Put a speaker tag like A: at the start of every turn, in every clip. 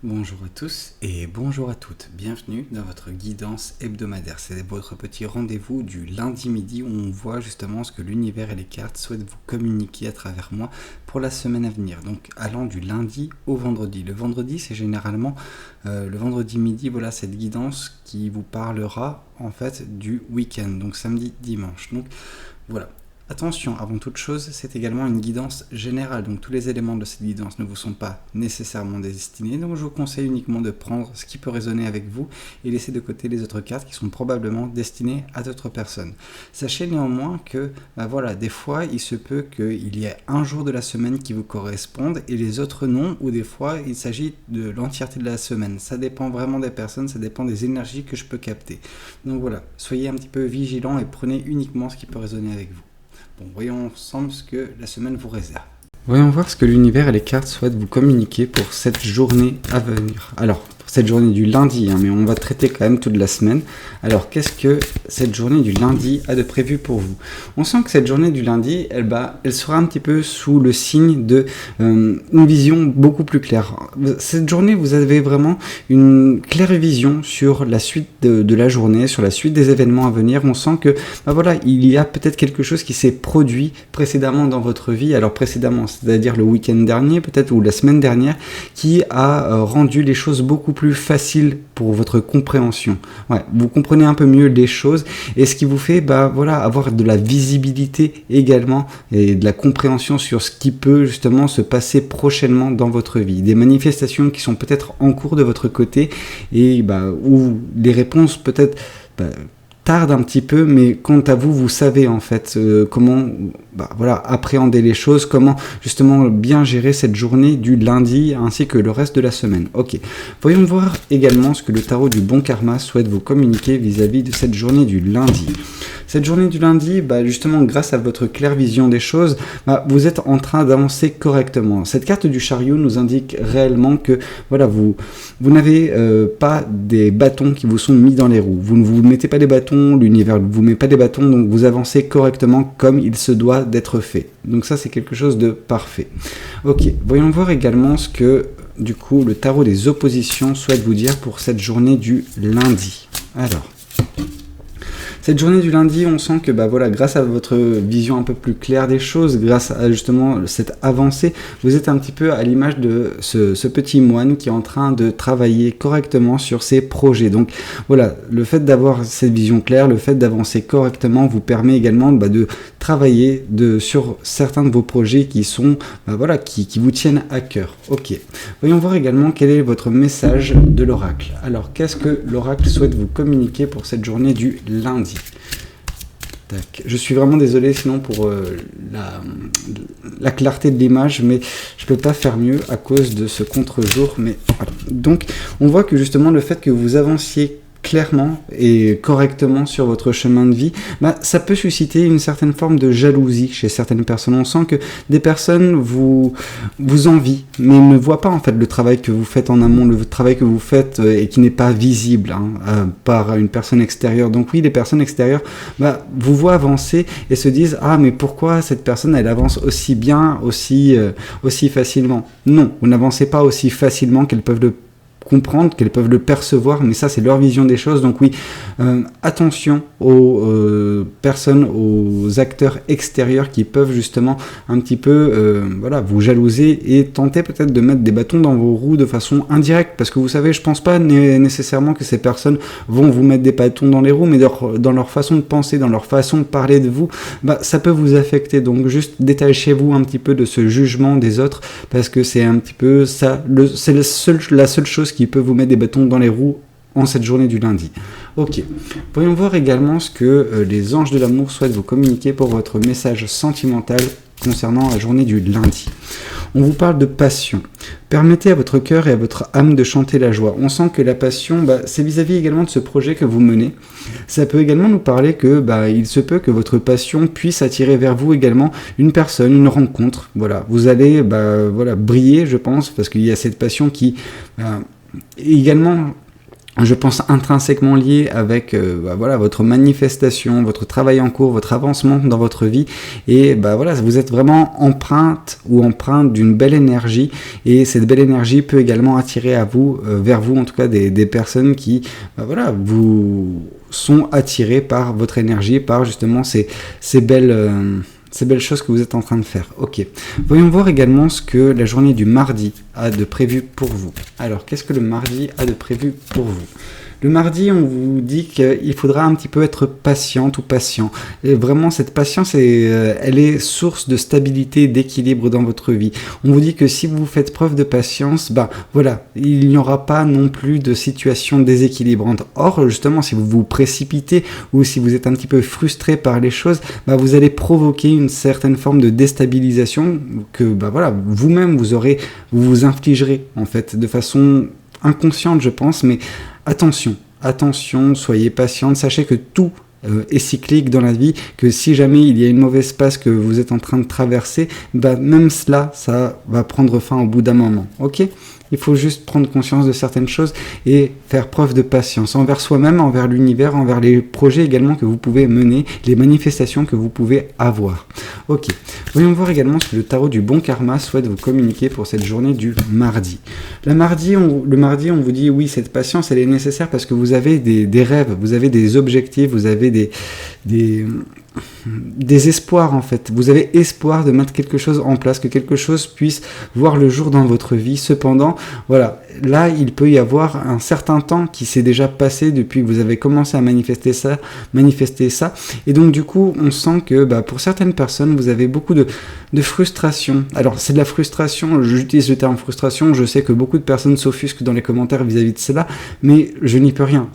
A: Bonjour à tous et bonjour à toutes, bienvenue dans votre guidance hebdomadaire. C'est votre petit rendez-vous du lundi midi où on voit justement ce que l'univers et les cartes souhaitent vous communiquer à travers moi pour la semaine à venir. Donc allant du lundi au vendredi. Le vendredi c'est généralement le vendredi midi, voilà cette guidance qui vous parlera en fait du week-end, donc samedi, dimanche. Donc voilà. Attention, avant toute chose, c'est également une guidance générale, donc tous les éléments de cette guidance ne vous sont pas nécessairement destinés, donc je vous conseille uniquement de prendre ce qui peut résonner avec vous et laisser de côté les autres cartes qui sont probablement destinées à d'autres personnes. Sachez néanmoins que, des fois, il se peut qu'il y ait un jour de la semaine qui vous corresponde et les autres non, ou des fois, il s'agit de l'entièreté de la semaine. Ça dépend vraiment des personnes, ça dépend des énergies que je peux capter. Donc voilà, soyez un petit peu vigilants et prenez uniquement ce qui peut résonner avec vous. Bon, voyons ensemble ce que la semaine vous réserve. Voyons voir ce que l'univers et les cartes souhaitent vous communiquer pour cette journée à venir. Alors, pour cette journée du lundi, mais on va traiter quand même toute la semaine. Alors, qu'est-ce que cette journée du lundi a de prévu pour vous ? On sent que cette journée du lundi, elle sera un petit peu sous le signe de une vision beaucoup plus claire. Cette journée, vous avez vraiment une claire vision sur la suite de la journée, sur la suite des événements à venir. On sent que, il y a peut-être quelque chose qui s'est produit précédemment dans votre vie. Alors, précédemment, c'est-à-dire le week-end dernier, peut-être, ou la semaine dernière, qui a rendu les choses beaucoup plus faciles pour votre compréhension. Ouais, vous comprenez un peu mieux les choses et ce qui vous fait avoir de la visibilité également et de la compréhension sur ce qui peut justement se passer prochainement dans votre vie. Des manifestations qui sont peut-être en cours de votre côté et où les réponses peut-être tarde un petit peu, mais quant à vous, vous savez en fait comment appréhender les choses, comment justement bien gérer cette journée du lundi ainsi que le reste de la semaine. Ok, voyons voir également ce que le tarot du bon karma souhaite vous communiquer vis-à-vis de cette journée du lundi. Cette journée du lundi, justement grâce à votre claire vision des choses, vous êtes en train d'avancer correctement. Cette carte du chariot nous indique réellement que vous n'avez pas des bâtons qui vous sont mis dans les roues. Vous ne vous mettez pas des bâtons, l'univers ne vous met pas des bâtons, donc vous avancez correctement comme il se doit d'être fait. Donc ça, c'est quelque chose de parfait. Ok, voyons voir également ce que, du coup, le tarot des oppositions souhaite vous dire pour cette journée du lundi. Alors, cette journée du lundi, on sent que grâce à votre vision un peu plus claire des choses, grâce à justement cette avancée, vous êtes un petit peu à l'image de ce petit moine qui est en train de travailler correctement sur ses projets. Donc voilà, le fait d'avoir cette vision claire, le fait d'avancer correctement vous permet également de travailler sur certains de vos projets qui sont qui vous tiennent à cœur. Ok, voyons voir également quel est votre message de l'oracle. Alors, qu'est-ce que l'oracle souhaite vous communiquer pour cette journée du lundi ? Tac. Je suis vraiment désolé sinon pour la clarté de l'image, mais je peux pas faire mieux à cause de ce contre-jour. Mais voilà. Donc, on voit que justement le fait que vous avanciez clairement et correctement sur votre chemin de vie, ça peut susciter une certaine forme de jalousie chez certaines personnes. On sent que des personnes vous envient, mais ne voient pas en fait le travail que vous faites en amont, le travail que vous faites et qui n'est pas visible par une personne extérieure. Donc oui, les personnes extérieures vous voient avancer et se disent « Ah, mais pourquoi cette personne, elle avance aussi bien, aussi facilement ?» Non, vous n'avancez pas aussi facilement qu'elles peuvent le comprendre, qu'elles peuvent le percevoir, mais ça c'est leur vision des choses. Donc oui, attention aux personnes, aux acteurs extérieurs qui peuvent justement un petit peu vous jalouser et tenter peut-être de mettre des bâtons dans vos roues de façon indirecte, parce que vous savez, je pense pas nécessairement que ces personnes vont vous mettre des bâtons dans les roues, mais dans leur façon de penser, dans leur façon de parler de vous, ça peut vous affecter. Donc juste détachez-vous un petit peu de ce jugement des autres, parce que c'est un petit peu ça, c'est la seule chose qui peut vous mettre des bâtons dans les roues en cette journée du lundi. Ok, voyons voir également ce que les anges de l'amour souhaitent vous communiquer pour votre message sentimental concernant la journée du lundi. On vous parle de passion. Permettez à votre cœur et à votre âme de chanter la joie. On sent que la passion, c'est vis-à-vis également de ce projet que vous menez. Ça peut également nous parler que il se peut que votre passion puisse attirer vers vous également une personne, une rencontre. Voilà, vous allez briller, je pense, parce qu'il y a cette passion qui également je pense intrinsèquement lié avec voilà, votre manifestation, votre travail en cours, votre avancement dans votre vie. Et voilà, vous êtes vraiment empreinte d'une belle énergie. Et cette belle énergie peut également attirer vers vous en tout cas des personnes qui voilà, vous sont attirées par votre énergie, par justement ces belles choses que vous êtes en train de faire. Ok. Voyons voir également ce que la journée du mardi a de prévu pour vous. Alors, qu'est-ce que le mardi a de prévu pour vous ? Le mardi, on vous dit qu'il faudra un petit peu être patiente ou patient. Et vraiment, cette patience, elle est source de stabilité, d'équilibre dans votre vie. On vous dit que si vous faites preuve de patience, voilà, il n'y aura pas non plus de situation déséquilibrante. Or, justement, si vous vous précipitez ou si vous êtes un petit peu frustré par les choses, vous allez provoquer une certaine forme de déstabilisation que, voilà, vous-même, vous vous infligerez, en fait, de façon inconsciente, je pense, mais attention, soyez patiente, sachez que tout est cyclique dans la vie, que si jamais il y a une mauvaise passe que vous êtes en train de traverser, même cela, ça va prendre fin au bout d'un moment, ok ? Il faut juste prendre conscience de certaines choses et faire preuve de patience envers soi-même, envers l'univers, envers les projets également que vous pouvez mener, les manifestations que vous pouvez avoir. Ok, voyons voir également ce que le tarot du bon karma souhaite vous communiquer pour cette journée du mardi. Le mardi, on vous dit oui, cette patience, elle est nécessaire parce que vous avez des rêves, vous avez des objectifs, vous avez des espoirs en fait. Vous avez espoir de mettre quelque chose en place, que quelque chose puisse voir le jour dans votre vie. Cependant, voilà, là, il peut y avoir un certain temps qui s'est déjà passé depuis que vous avez commencé à manifester ça. Et donc, du coup, on sent que pour certaines personnes, vous avez beaucoup de frustration. Alors, c'est de la frustration, j'utilise le terme frustration, je sais que beaucoup de personnes s'offusquent dans les commentaires vis-à-vis de cela, mais je n'y peux rien.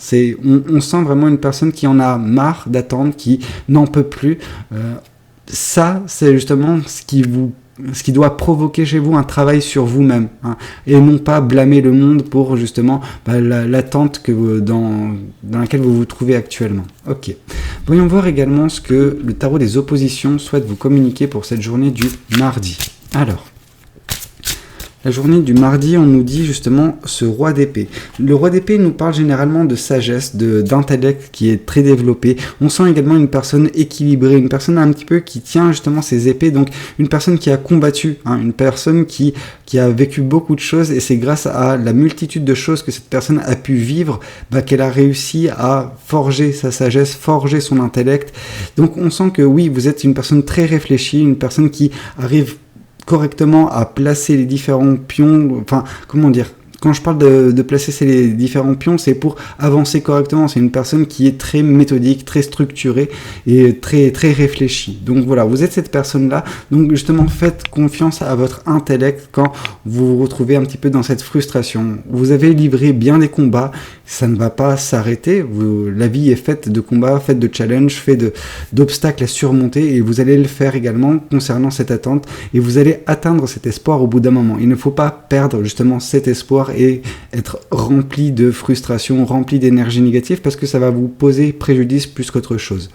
A: On sent vraiment une personne qui en a marre d'attendre, qui n'en peut plus. Ça, c'est justement ce qui doit provoquer chez vous un travail sur vous-même, hein, et non pas blâmer le monde pour justement l'attente dans laquelle vous vous trouvez actuellement. Ok. Voyons voir également ce que le tarot des oppositions souhaite vous communiquer pour cette journée du mardi. Alors, la journée du mardi, on nous dit justement ce roi d'épée. Le roi d'épée nous parle généralement de sagesse, d'intellect qui est très développé. On sent également une personne équilibrée, une personne un petit peu qui tient justement ses épées, donc une personne qui a combattu, hein, une personne qui a vécu beaucoup de choses, et c'est grâce à la multitude de choses que cette personne a pu vivre qu'elle a réussi à forger sa sagesse, forger son intellect. Donc on sent que oui, vous êtes une personne très réfléchie, une personne qui arrive correctement à placer les différents pions, enfin, comment dire, quand je parle de placer ces différents pions, c'est pour avancer correctement. C'est une personne qui est très méthodique, très structurée et très, très réfléchie. Donc voilà, vous êtes cette personne-là. Donc justement, faites confiance à votre intellect quand vous vous retrouvez un petit peu dans cette frustration. Vous avez livré bien des combats, ça ne va pas s'arrêter. La vie est faite de combats, faite de challenges, faite d'obstacles à surmonter, et vous allez le faire également concernant cette attente, et vous allez atteindre cet espoir au bout d'un moment. Il ne faut pas perdre justement cet espoir et être rempli de frustration, rempli d'énergie négative, parce que ça va vous poser préjudice plus qu'autre chose.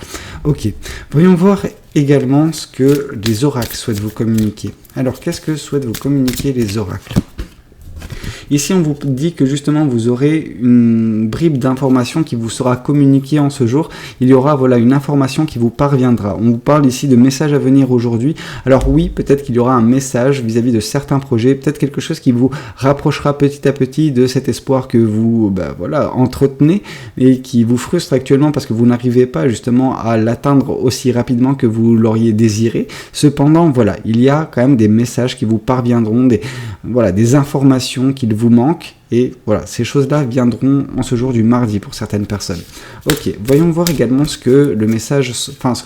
A: Ok, voyons voir également ce que les oracles souhaitent vous communiquer. Alors, qu'est-ce que souhaitent vous communiquer les oracles ? Ici, on vous dit que justement, vous aurez une bribe d'information qui vous sera communiquée en ce jour. Il y aura une information qui vous parviendra. On vous parle ici de messages à venir aujourd'hui. Alors oui, peut-être qu'il y aura un message vis-à-vis de certains projets, peut-être quelque chose qui vous rapprochera petit à petit de cet espoir que vous entretenez et qui vous frustre actuellement parce que vous n'arrivez pas justement à l'atteindre aussi rapidement que vous l'auriez désiré. Cependant, il y a quand même des messages qui vous parviendront, des informations qu'il vous manque, et ces choses-là viendront en ce jour du mardi pour certaines personnes. Ok, voyons voir également ce que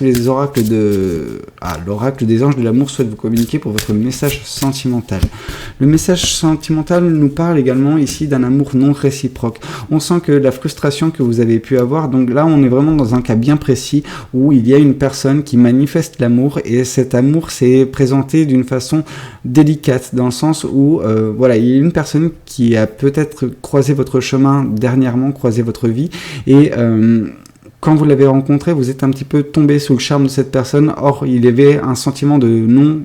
A: les oracles l'oracle des anges de l'amour souhaite vous communiquer pour votre message sentimental. Le message sentimental nous parle également ici d'un amour non réciproque. On sent que la frustration que vous avez pu avoir, donc là on est vraiment dans un cas bien précis où il y a une personne qui manifeste l'amour, et cet amour s'est présenté d'une façon délicate, dans le sens où il y a une personne qui a peut-être croisé votre chemin dernièrement, croisé votre vie, et quand vous l'avez rencontré, vous êtes un petit peu tombé sous le charme de cette personne. Or, il y avait un sentiment de non,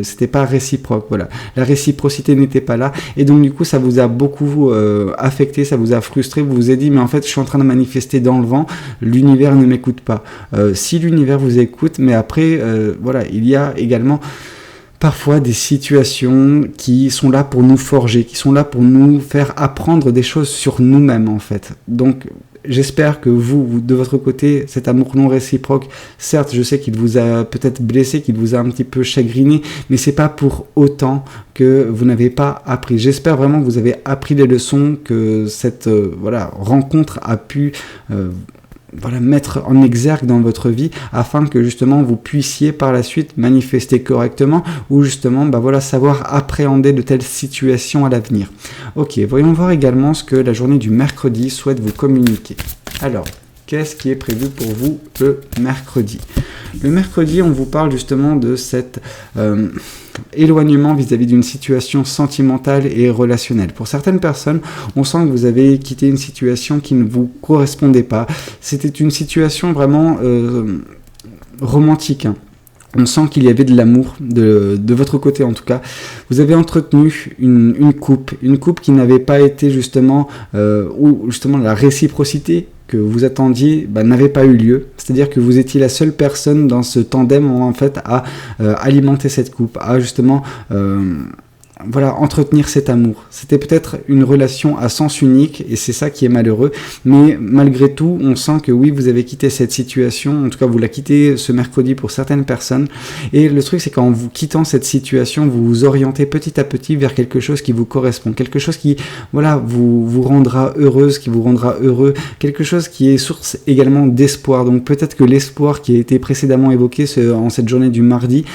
A: c'était pas réciproque. Voilà, la réciprocité n'était pas là, et donc du coup, ça vous a beaucoup affecté, ça vous a frustré. Vous vous êtes dit, mais en fait, je suis en train de manifester dans le vent. L'univers ne m'écoute pas. Si l'univers vous écoute, mais après, il y a également parfois des situations qui sont là pour nous forger, qui sont là pour nous faire apprendre des choses sur nous-mêmes en fait. Donc j'espère que vous, de votre côté, cet amour non réciproque, certes, je sais qu'il vous a peut-être blessé, qu'il vous a un petit peu chagriné, mais c'est pas pour autant que vous n'avez pas appris. J'espère vraiment que vous avez appris les leçons, que cette rencontre a pu mettre en exergue dans votre vie, afin que justement vous puissiez par la suite manifester correctement, ou justement savoir appréhender de telles situations à l'avenir. Ok, voyons voir également ce que la journée du mercredi souhaite vous communiquer. Alors, qu'est-ce qui est prévu pour vous le mercredi ? Le mercredi, on vous parle justement de cet éloignement vis-à-vis d'une situation sentimentale et relationnelle. Pour certaines personnes, on sent que vous avez quitté une situation qui ne vous correspondait pas. C'était une situation vraiment romantique, hein. On sent qu'il y avait de l'amour, de votre côté en tout cas. Vous avez entretenu une coupe qui n'avait pas été justement, où justement la réciprocité que vous attendiez n'avait pas eu lieu. C'est-à-dire que vous étiez la seule personne dans ce tandem en fait à alimenter cette coupe, à justement entretenir cet amour. C'était peut-être une relation à sens unique, et c'est ça qui est malheureux, mais malgré tout, on sent que oui, vous avez quitté cette situation, en tout cas vous la quittez ce mercredi pour certaines personnes, et le truc c'est qu'en vous quittant cette situation, vous vous orientez petit à petit vers quelque chose qui vous correspond, quelque chose qui vous rendra heureuse, qui vous rendra heureux, quelque chose qui est source également d'espoir. Donc peut-être que l'espoir qui a été précédemment évoqué en cette journée du mardi,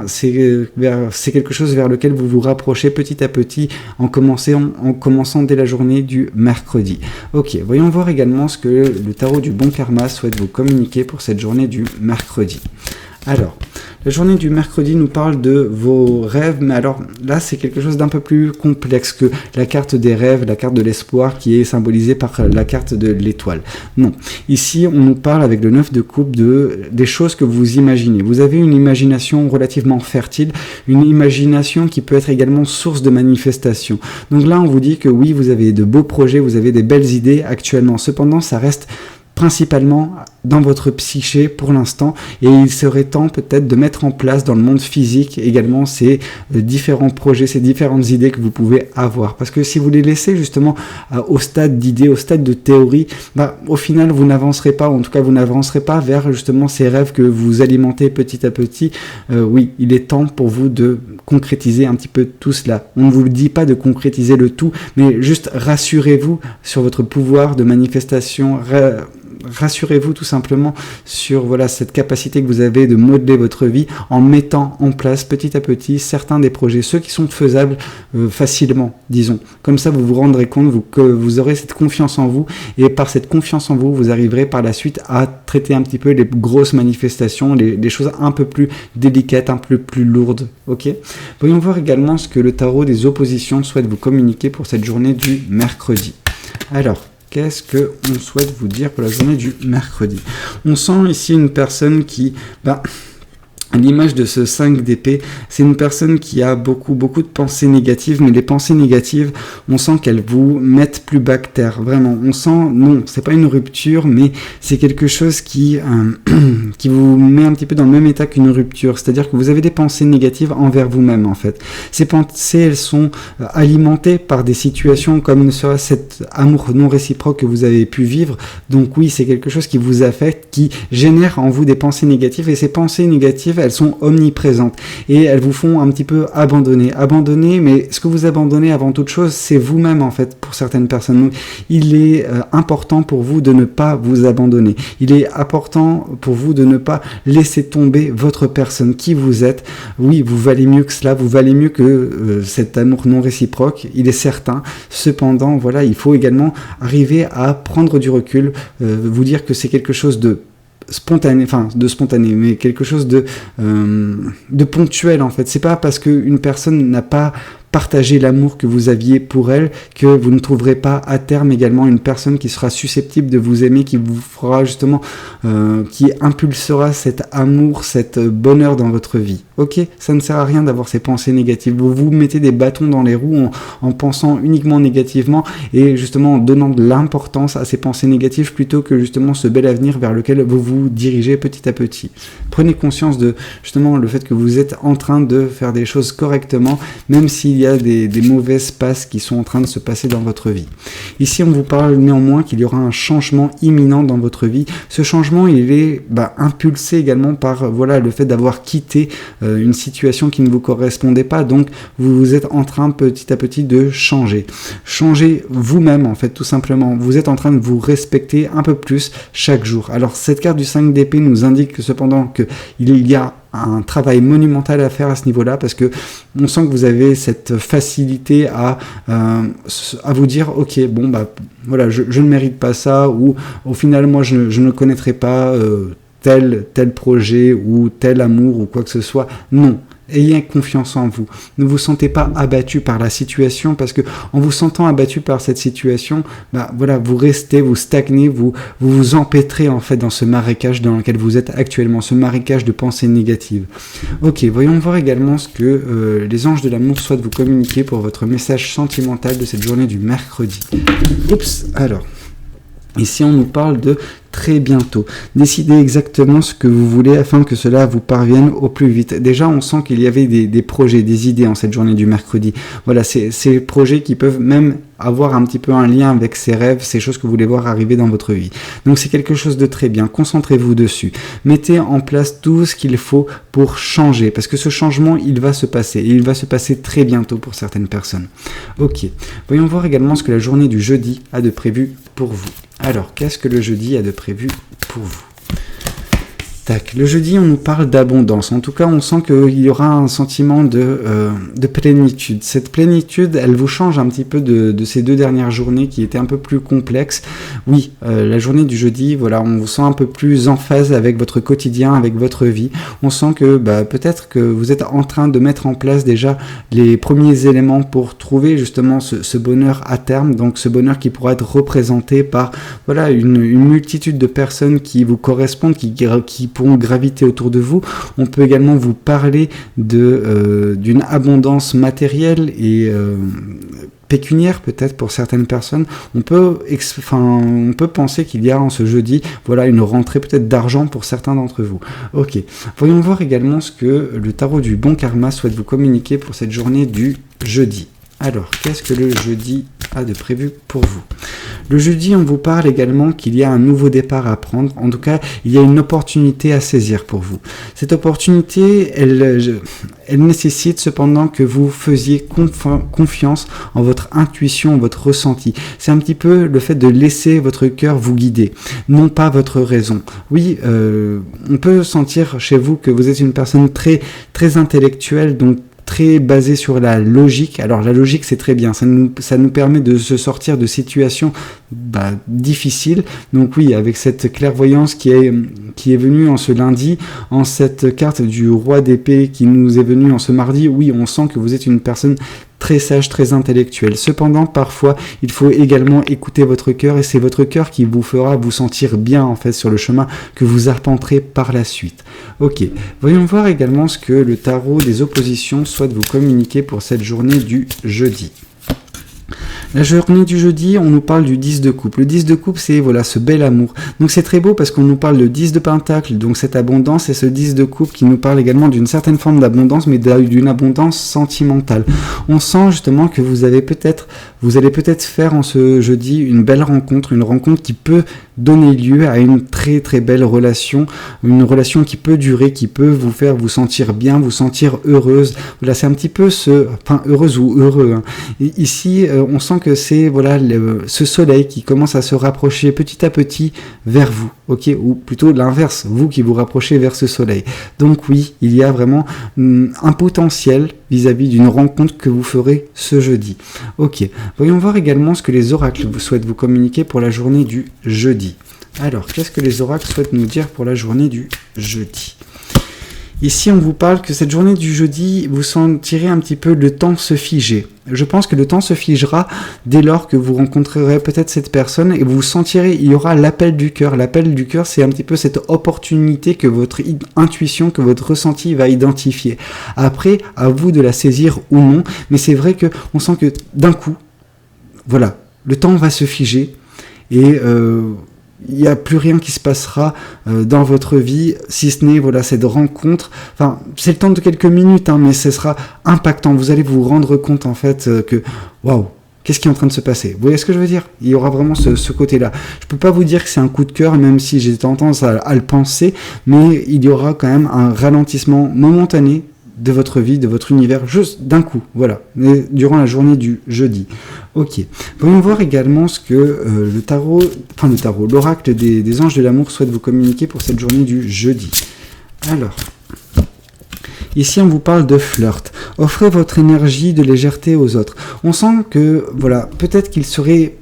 A: c'est quelque chose vers lequel vous vous rapprocher petit à petit en commençant dès la journée du mercredi. Ok, voyons voir également ce que le tarot du bon karma souhaite vous communiquer pour cette journée du mercredi. Alors, la journée du mercredi nous parle de vos rêves, mais alors là c'est quelque chose d'un peu plus complexe que la carte des rêves, la carte de l'espoir qui est symbolisée par la carte de l'étoile. Non, ici on nous parle avec le 9 de coupe des choses que vous imaginez. Vous avez une imagination relativement fertile, une imagination qui peut être également source de manifestation. Donc là on vous dit que oui, vous avez de beaux projets, vous avez des belles idées actuellement, cependant ça reste principalement dans votre psyché pour l'instant, et il serait temps peut-être de mettre en place dans le monde physique également ces différents projets, ces différentes idées que vous pouvez avoir, parce que si vous les laissez justement au stade d'idées, au stade de théorie, au final vous n'avancerez pas, ou en tout cas vous n'avancerez pas vers justement ces rêves que vous alimentez petit à petit. Oui, il est temps pour vous de concrétiser un petit peu tout cela. On ne vous dit pas de concrétiser le tout, mais juste rassurez-vous sur votre pouvoir de manifestation, rassurez-vous tout simplement sur cette capacité que vous avez de modeler votre vie en mettant en place petit à petit certains des projets, ceux qui sont faisables facilement, disons. Comme ça, vous vous rendrez compte que vous aurez cette confiance en vous, et par cette confiance en vous, vous arriverez par la suite à traiter un petit peu les grosses manifestations, les choses un peu plus délicates, un peu plus lourdes. Ok ? Voyons voir également ce que le tarot des oppositions souhaite vous communiquer pour cette journée du mercredi. Alors, qu'est-ce qu'on souhaite vous dire pour la journée du mercredi ? On sent ici une personne qui, à l'image de ce 5 d'épée, c'est une personne qui a beaucoup de pensées négatives, mais les pensées négatives, on sent qu'elles vous mettent plus bas que terre, vraiment. On sent, non, c'est pas une rupture, mais c'est quelque chose qui vous met un petit peu dans le même état qu'une rupture, c'est-à-dire que vous avez des pensées négatives envers vous-même, en fait. Ces pensées, elles sont alimentées par des situations comme ne sera cet amour non réciproque que vous avez pu vivre, donc oui, c'est quelque chose qui vous affecte, qui génère en vous des pensées négatives, et ces pensées négatives, elles sont omniprésentes et elles vous font un petit peu abandonner, mais ce que vous abandonnez avant toute chose, c'est vous-même en fait pour certaines personnes. Donc, il est important pour vous de ne pas vous abandonner. Il est important pour vous de ne pas laisser tomber votre personne, qui vous êtes. Oui, vous valez mieux que cela, vous valez mieux que cet amour non réciproque, il est certain. Cependant, il faut également arriver à prendre du recul, vous dire que c'est quelque chose de spontané, mais quelque chose de ponctuel en fait. C'est pas parce qu'une personne n'a pas partager l'amour que vous aviez pour elle, que vous ne trouverez pas à terme également une personne qui sera susceptible de vous aimer, qui vous fera justement, qui impulsera cet amour, cet bonheur dans votre vie. Ok, ça ne sert à rien d'avoir ces pensées négatives. Vous vous mettez des bâtons dans les roues en pensant uniquement négativement et justement en donnant de l'importance à ces pensées négatives plutôt que justement ce bel avenir vers lequel vous vous dirigez petit à petit. Prenez conscience de justement le fait que vous êtes en train de faire des choses correctement, même s'il y a des mauvaises passes qui sont en train de se passer dans votre vie. Ici, on vous parle néanmoins qu'il y aura un changement imminent dans votre vie. Ce changement, il est impulsé également par le fait d'avoir quitté une situation qui ne vous correspondait pas. Donc, vous êtes en train petit à petit de changer. Changer vous-même, en fait, tout simplement. Vous êtes en train de vous respecter un peu plus chaque jour. Alors, cette carte du 5 d'épée nous indique que cependant qu'il y a un travail monumental à faire à ce niveau-là, parce que on sent que vous avez cette facilité à vous dire ok, bon je ne mérite pas ça, ou au final moi je ne connaîtrai pas tel projet ou tel amour ou quoi que ce soit. Non. Ayez confiance en vous. Ne vous sentez pas abattu par la situation, parce que en vous sentant abattu par cette situation, vous restez, vous stagnez, vous empêtrez en fait dans ce marécage dans lequel vous êtes actuellement, ce marécage de pensées négatives. Ok, voyons voir également ce que les anges de l'amour souhaitent vous communiquer pour votre message sentimental de cette journée du mercredi. Oups, alors, ici on nous parle de très bientôt. Décidez exactement ce que vous voulez afin que cela vous parvienne au plus vite. Déjà, on sent qu'il y avait des projets, des idées en cette journée du mercredi. Voilà, ces projets qui peuvent même avoir un petit peu un lien avec ces rêves, ces choses que vous voulez voir arriver dans votre vie. Donc c'est quelque chose de très bien. Concentrez-vous dessus. Mettez en place tout ce qu'il faut pour changer, parce que ce changement, il va se passer. Et il va se passer très bientôt pour certaines personnes. Ok. Voyons voir également ce que la journée du jeudi a de prévu pour vous. Alors, qu'est-ce que le jeudi a de prévu pour vous ? Tac. Le jeudi, on nous parle d'abondance. En tout cas, on sent qu'il y aura un sentiment de plénitude. Cette plénitude, elle vous change un petit peu de ces 2 dernières journées qui étaient un peu plus complexes. Oui, la journée du jeudi, on vous sent un peu plus en phase avec votre quotidien, avec votre vie. On sent que peut-être que vous êtes en train de mettre en place déjà les premiers éléments pour trouver justement ce bonheur à terme. Donc ce bonheur qui pourra être représenté par une multitude de personnes qui vous correspondent, qui pourront graviter autour de vous. On peut également vous parler d'une abondance matérielle et pécuniaire peut-être pour certaines personnes. On peut penser qu'il y a en ce jeudi une rentrée peut-être d'argent pour certains d'entre vous. Ok, voyons voir également ce que le tarot du bon karma souhaite vous communiquer pour cette journée du jeudi. Alors, qu'est-ce que le jeudi a de prévu pour vous ? Le jeudi, on vous parle également qu'il y a un nouveau départ à prendre. En tout cas, il y a une opportunité à saisir pour vous. Cette opportunité, elle nécessite cependant que vous faisiez confiance en votre intuition, votre ressenti. C'est un petit peu le fait de laisser votre cœur vous guider, non pas votre raison. Oui, on peut sentir chez vous que vous êtes une personne très, très intellectuelle, donc très basé sur la logique. Alors la logique, c'est très bien, ça nous permet de se sortir de situations difficiles. Donc oui, avec cette clairvoyance qui est venue en ce lundi, en cette carte du roi d'épée qui nous est venue en ce mardi, oui, on sent que vous êtes une personne très sage, très intellectuelle. Cependant, parfois, il faut également écouter votre cœur, et c'est votre cœur qui vous fera vous sentir bien en fait sur le chemin que vous arpenterez par la suite. Ok, voyons voir également ce que le tarot des oppositions souhaite vous communiquer pour cette journée du jeudi. La journée du jeudi, on nous parle du 10 de coupe. Le 10 de coupe, c'est ce bel amour. Donc c'est très beau parce qu'on nous parle de 10 de pentacle, donc cette abondance, et ce 10 de coupe qui nous parle également d'une certaine forme d'abondance, mais d'une abondance sentimentale. On sent justement que vous allez peut-être faire en ce jeudi une belle rencontre, une rencontre qui peut donner lieu à une très très belle relation, une relation qui peut durer, qui peut vous faire vous sentir bien, vous sentir heureuse. Voilà, c'est un petit peu heureuse ou heureux. Hein. Et ici, on sent que c'est ce soleil qui commence à se rapprocher petit à petit vers vous, ok, ou plutôt l'inverse, vous qui vous rapprochez vers ce soleil. Donc oui, il y a vraiment un potentiel vis-à-vis d'une rencontre que vous ferez ce jeudi. Ok, voyons voir également ce que les oracles vous souhaitent vous communiquer pour la journée du jeudi. Alors, qu'est-ce que les oracles souhaitent nous dire pour la journée du jeudi ? Ici, on vous parle que cette journée du jeudi, vous sentirez un petit peu le temps se figer. Je pense que le temps se figera dès lors que vous rencontrerez peut-être cette personne et vous sentirez, il y aura l'appel du cœur. L'appel du cœur, c'est un petit peu cette opportunité que votre intuition, que votre ressenti va identifier. Après, à vous de la saisir ou non, mais c'est vrai que on sent que d'un coup, voilà, le temps va se figer et il n'y a plus rien qui se passera dans votre vie, si ce n'est voilà, cette rencontre. Enfin, c'est le temps de quelques minutes, mais ce sera impactant. Vous allez vous rendre compte en fait que, waouh, qu'est-ce qui est en train de se passer? Vous voyez ce que je veux dire? Il y aura vraiment ce côté-là. Je ne peux pas vous dire que c'est un coup de cœur, même si j'ai tendance à le penser, mais il y aura quand même un ralentissement momentané de votre vie, de votre univers, juste d'un coup, voilà, durant la journée du jeudi. Ok. Voyons voir également ce que l'oracle des anges de l'amour souhaite vous communiquer pour cette journée du jeudi. Alors, ici on vous parle de flirt. Offrez votre énergie de légèreté aux autres. On sent que, voilà, peut-être qu'il serait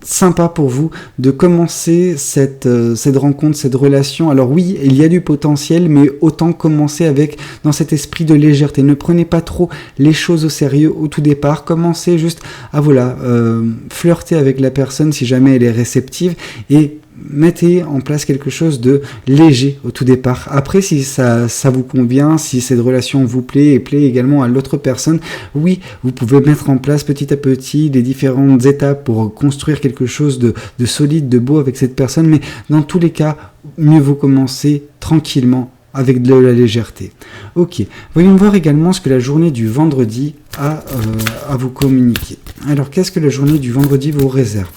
A: sympa pour vous de commencer cette rencontre, cette relation. Alors oui, il y a du potentiel, mais autant commencer dans cet esprit de légèreté. Ne prenez pas trop les choses au sérieux au tout départ. Commencez juste à flirter avec la personne si jamais elle est réceptive et mettez en place quelque chose de léger au tout départ. Après, si ça vous convient, si cette relation vous plaît et plaît également à l'autre personne, oui, vous pouvez mettre en place petit à petit les différentes étapes pour construire quelque chose de solide, de beau avec cette personne. Mais dans tous les cas, mieux vaut commencer tranquillement avec de la légèreté. Ok, voyons voir également ce que la journée du vendredi a à vous communiquer. Alors, qu'est-ce que la journée du vendredi vous réserve ?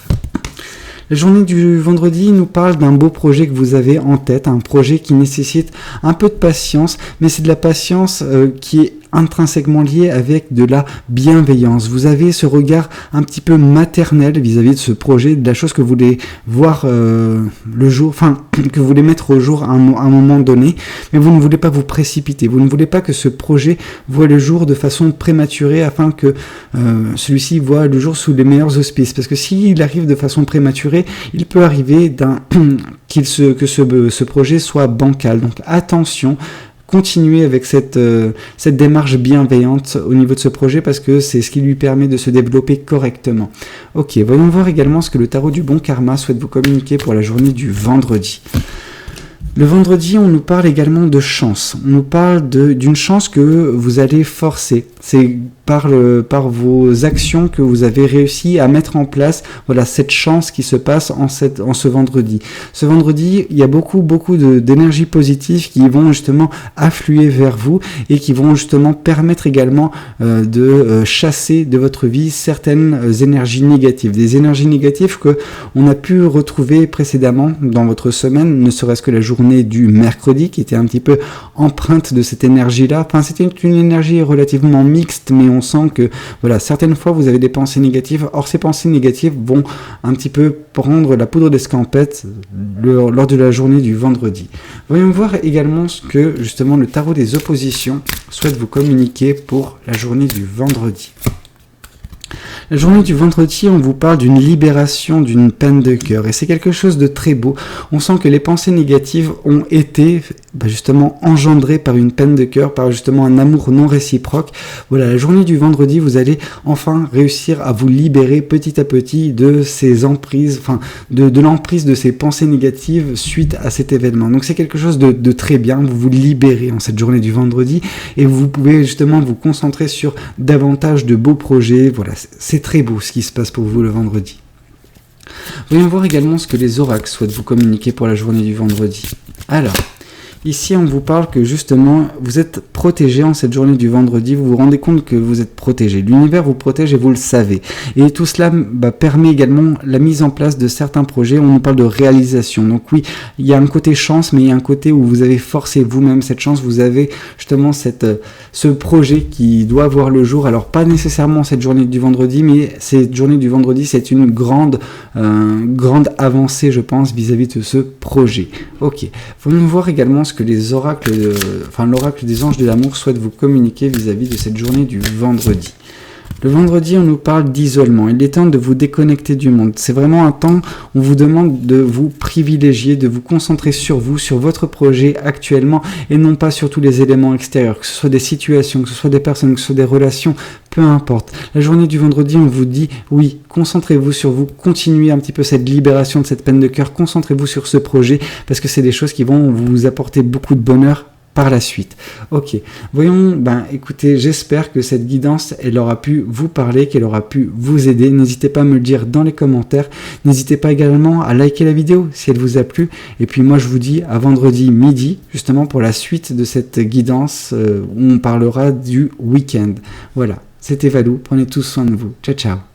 A: La journée du vendredi nous parle d'un beau projet que vous avez en tête, un projet qui nécessite un peu de patience, mais c'est de la patience qui est intrinsèquement liée avec de la bienveillance. Vous avez ce regard un petit peu maternel vis-à-vis de ce projet, de la chose que vous voulez voir le jour, enfin, que vous voulez mettre au jour à un moment donné, mais vous ne voulez pas vous précipiter, vous ne voulez pas que ce projet voit le jour de façon prématurée afin que celui-ci voit le jour sous les meilleurs auspices, parce que s'il arrive de façon prématurée, il peut arriver que ce projet soit bancal. Donc attention, continuez avec cette démarche bienveillante au niveau de ce projet parce que c'est ce qui lui permet de se développer correctement. Ok, voyons voir également ce que le tarot du bon karma souhaite vous communiquer pour la journée du vendredi. Le vendredi, on nous parle également de chance. On nous parle d'une chance que vous allez forcer. C'est par vos actions que vous avez réussi à mettre en place, voilà, cette chance qui se passe en ce vendredi. Ce vendredi, il y a beaucoup d'énergie positive qui vont justement affluer vers vous et qui vont justement permettre également de chasser de votre vie certaines énergies négatives. Des énergies négatives que on a pu retrouver précédemment dans votre semaine, ne serait-ce que la journée du mercredi qui était un petit peu empreinte de cette énergie-là. Enfin, c'était une énergie relativement mixte, mais on sent que voilà, certaines fois vous avez des pensées négatives. Or, ces pensées négatives vont un petit peu prendre la poudre d'escampette lors de la journée du vendredi. Voyons voir également ce que justement le tarot des oppositions souhaite vous communiquer pour la journée du vendredi. La journée du vendredi, on vous parle d'une libération d'une peine de cœur et c'est quelque chose de très beau. On sent que les pensées négatives ont été justement engendrées par une peine de cœur, par justement un amour non réciproque. Voilà, la journée du vendredi, vous allez enfin réussir à vous libérer petit à petit de ces emprises, enfin de l'emprise de ces pensées négatives suite à cet événement. Donc c'est quelque chose de très bien, vous vous libérez en cette journée du vendredi et vous pouvez justement vous concentrer sur davantage de beaux projets. Voilà, c'est très beau ce qui se passe pour vous le vendredi. Voyons voir également ce que les oracles souhaitent vous communiquer pour la journée du vendredi. Alors, ici on vous parle que justement vous êtes protégé en cette journée du vendredi, vous vous rendez compte que vous êtes protégé. L'univers vous protège et vous le savez. Et tout cela permet également la mise en place de certains projets. On nous parle de réalisation. Donc oui, il y a un côté chance, mais il y a un côté où vous avez forcé vous-même cette chance. Vous avez justement ce projet qui doit voir le jour. Alors pas nécessairement cette journée du vendredi, mais cette journée du vendredi, c'est une grande avancée, je pense, vis-à-vis de ce projet. Ok. Voyons voir également ce que les l'oracle des anges de l'amour souhaite vous communiquer vis-à-vis de cette journée du vendredi. Le vendredi, on nous parle d'isolement. Il est temps de vous déconnecter du monde. C'est vraiment un temps où on vous demande de vous privilégier, de vous concentrer sur vous, sur votre projet actuellement et non pas sur tous les éléments extérieurs, que ce soit des situations, que ce soit des personnes, que ce soit des relations, peu importe. La journée du vendredi, on vous dit, oui, concentrez-vous sur vous, continuez un petit peu cette libération de cette peine de cœur, concentrez-vous sur ce projet parce que c'est des choses qui vont vous apporter beaucoup de bonheur par la suite. Ok, voyons, écoutez, j'espère que cette guidance, elle aura pu vous parler, qu'elle aura pu vous aider. N'hésitez pas à me le dire dans les commentaires. N'hésitez pas également à liker la vidéo si elle vous a plu. Et puis moi, je vous dis à vendredi midi, justement pour la suite de cette guidance où on parlera du week-end. Voilà, c'était Valou. Prenez tous soin de vous. Ciao, ciao.